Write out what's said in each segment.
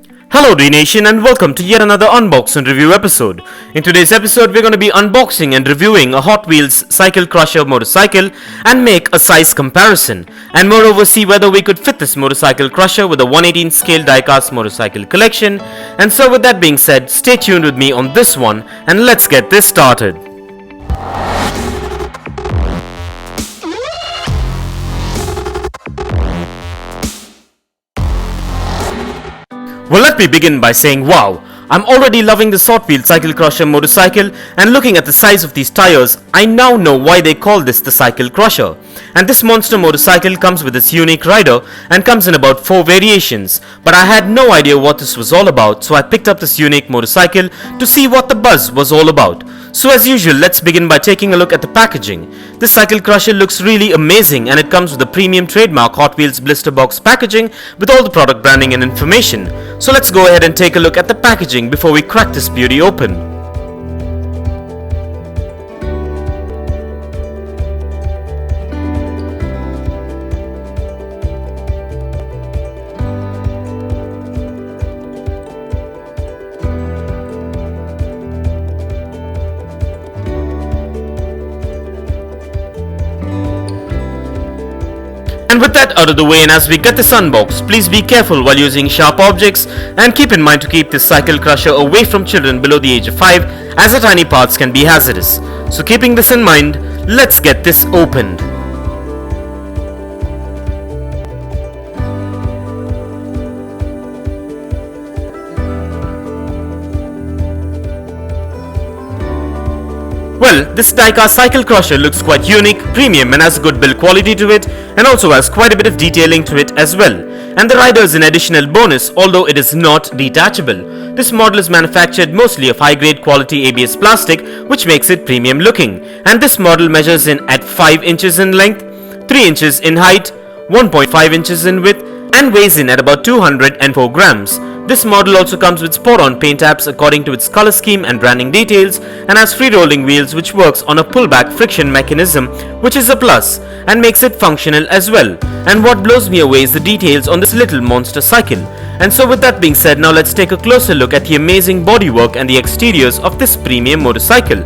Hello Dnation and welcome to yet another unbox and review episode. In today's episode we're going to be unboxing and reviewing a Hot Wheels cyclecrusher motorcycle and make a size comparison, and moreover see whether we could fit this motorcycle crusher with a 1/18 scale diecast motorcycle collection. And so with that being said, stay tuned with me on this one and let's get this started. Well, let me begin by saying wow, I'm already loving this Hot Wheels cyclecrusher motorcycle, and looking at the size of these tires, I now know why they call this the cyclecrusher. And this monster motorcycle comes with its unique rider and comes in about 4 variations, but I had no idea what this was all about, so I picked up this unique motorcycle to see what the buzz was all about. So as usual, let's begin by taking a look at the packaging. This cyclecrusher looks really amazing, and it comes with the premium trademark Hot Wheels blister box packaging with all the product branding and information. So let's go ahead and take a look at the packaging before we crack this beauty open. And with that out of the way, and as we get this unboxed, please be careful while using sharp objects and keep in mind to keep this cyclecrusher away from children below the age of 5, as the tiny parts can be hazardous. So keeping this in mind, let's get this opened. Well, this diecast cyclecrusher looks quite unique, premium, and has a good build quality to it, and also has quite a bit of detailing to it as well. And the rider is an additional bonus, although it is not detachable. This model is manufactured mostly of high grade quality ABS plastic, which makes it premium looking. And this model measures in at 5 inches in length, 3 inches in height, 1.5 inches in width, and weighs in at about 204 grams. This model also comes with spot-on paint apps according to its color scheme and branding details, and has free-rolling wheels which works on a pullback friction mechanism, which is a plus and makes it functional as well. And what blows me away is the details on this little monster cycle. And so with that being said, now let's take a closer look at the amazing bodywork and the exteriors of this premium motorcycle.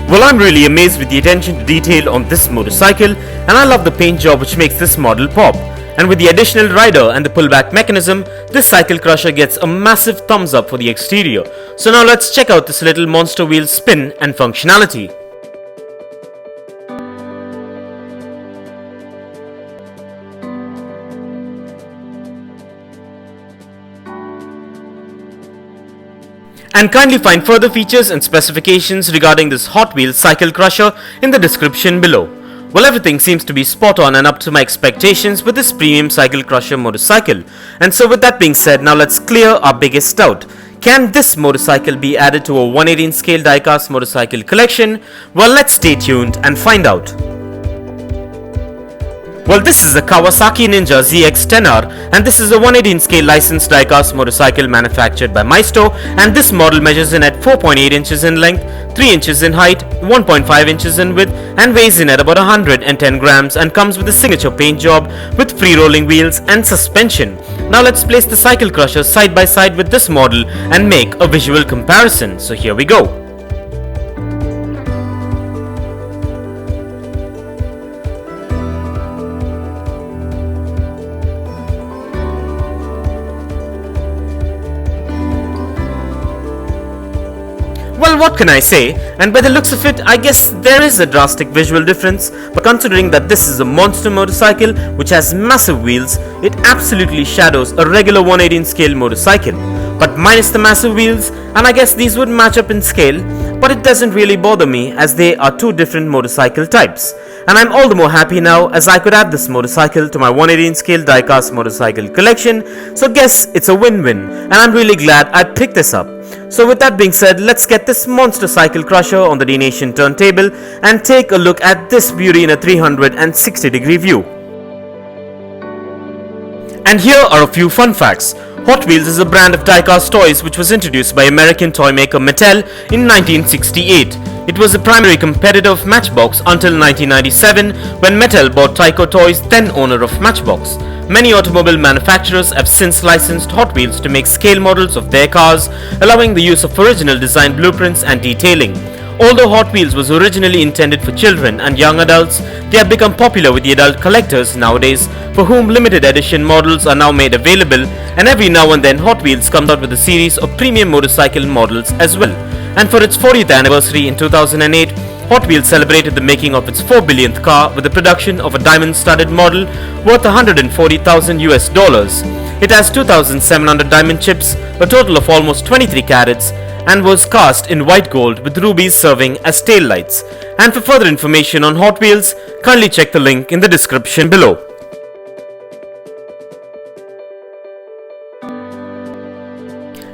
Well, I'm really amazed with the attention to detail on this motorcycle, and I love the paint job which makes this model pop. And with the additional rider and the pullback mechanism, this cyclecrusher gets a massive thumbs up for the exterior. So now let's check out this little monster wheel spin and functionality. And kindly find further features and specifications regarding this Hot Wheels cyclecrusher in the description below. Well, everything seems to be spot on and up to my expectations with this premium cyclecrusher motorcycle. And so with that being said, now let's clear our biggest doubt. Can this motorcycle be added to a 1/18 scale diecast motorcycle collection? Well, let's stay tuned and find out. Well, this is the Kawasaki Ninja ZX-10R, and this is a 1/18 scale licensed diecast motorcycle manufactured by Maisto, and this model measures in at 4.8 inches in length, 3 inches in height, 1.5 inches in width, and weighs in at about 110 grams, and comes with a signature paint job with free rolling wheels and suspension. Now let's place the cyclecrusher side by side with this model and make a visual comparison. So here we go. Well, what can I say? And by the looks of it, I guess there is a drastic visual difference, but considering that this is a monster motorcycle which has massive wheels, it absolutely shadows a regular 1/18 scale motorcycle, but minus the massive wheels, and I guess these would match up in scale, but it doesn't really bother me as they are two different motorcycle types. And I'm all the more happy now as I could add this motorcycle to my 1/18 scale diecast motorcycle collection, so guess it's a win-win, and I'm really glad I picked this up. So with that being said, let's get this monster cycle crusher on the Dnation turntable and take a look at this beauty in a 360-degree view. And here are a few fun facts. Hot Wheels is a brand of diecast toys which was introduced by American toy maker Mattel in 1968. It was the primary competitor of Matchbox until 1997 when Mattel bought Toycollection, then owner of Matchbox. Many automobile manufacturers have since licensed Hot Wheels to make scale models of their cars, allowing the use of original design blueprints and detailing. Although Hot Wheels was originally intended for children and young adults, they have become popular with the adult collectors nowadays, for whom limited edition models are now made available, and every now and then Hot Wheels comes out with a series of premium motorcycle models as well. And for its 40th anniversary in 2008, Hot Wheels celebrated the making of its 4 billionth car with the production of a diamond-studded model worth $140,000. It has 2,700 diamond chips, a total of almost 23 carats, and was cast in white gold with rubies serving as tail lights. And for further information on Hot Wheels, kindly check the link in the description below.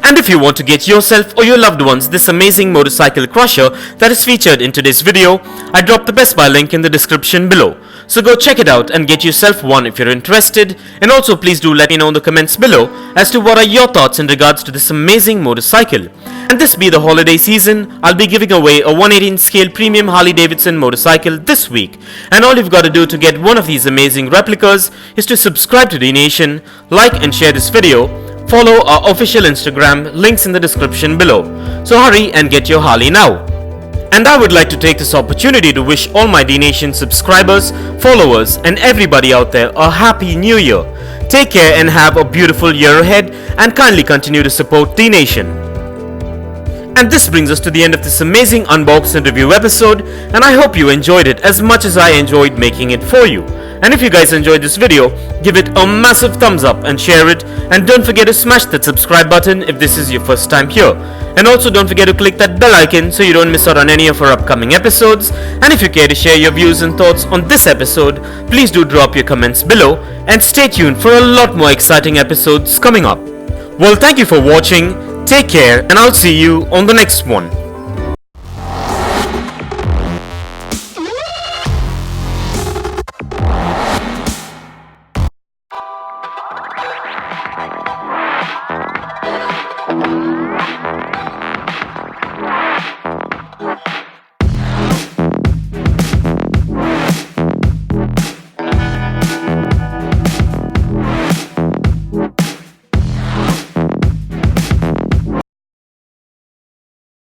And if you want to get yourself or your loved ones this amazing motorcycle crusher that is featured in today's video, I dropped the Best Buy link in the description below. So go check it out and get yourself one if you're interested, and also please do let me know in the comments below as to what are your thoughts in regards to this amazing motorcycle. And this be the holiday season, I'll be giving away a 118 scale premium Harley Davidson motorcycle this week. And all you've got to do to get one of these amazing replicas is to subscribe to Dnation, like and share this video, follow our official Instagram, links in the description below. So hurry and get your Harley now. And I would like to take this opportunity to wish all my Dnation subscribers, followers and everybody out there a happy new year. Take care and have a beautiful year ahead, and kindly continue to support Dnation. And this brings us to the end of this amazing unbox and review episode, and I hope you enjoyed it as much as I enjoyed making it for you. And if you guys enjoyed this video, give it a massive thumbs up and share it, and don't forget to smash that subscribe button if this is your first time here. And also don't forget to click that bell icon so you don't miss out on any of our upcoming episodes. And if you care to share your views and thoughts on this episode, please do drop your comments below, and stay tuned for a lot more exciting episodes coming up. Well, thank you for watching, take care, and I'll see you on the next one.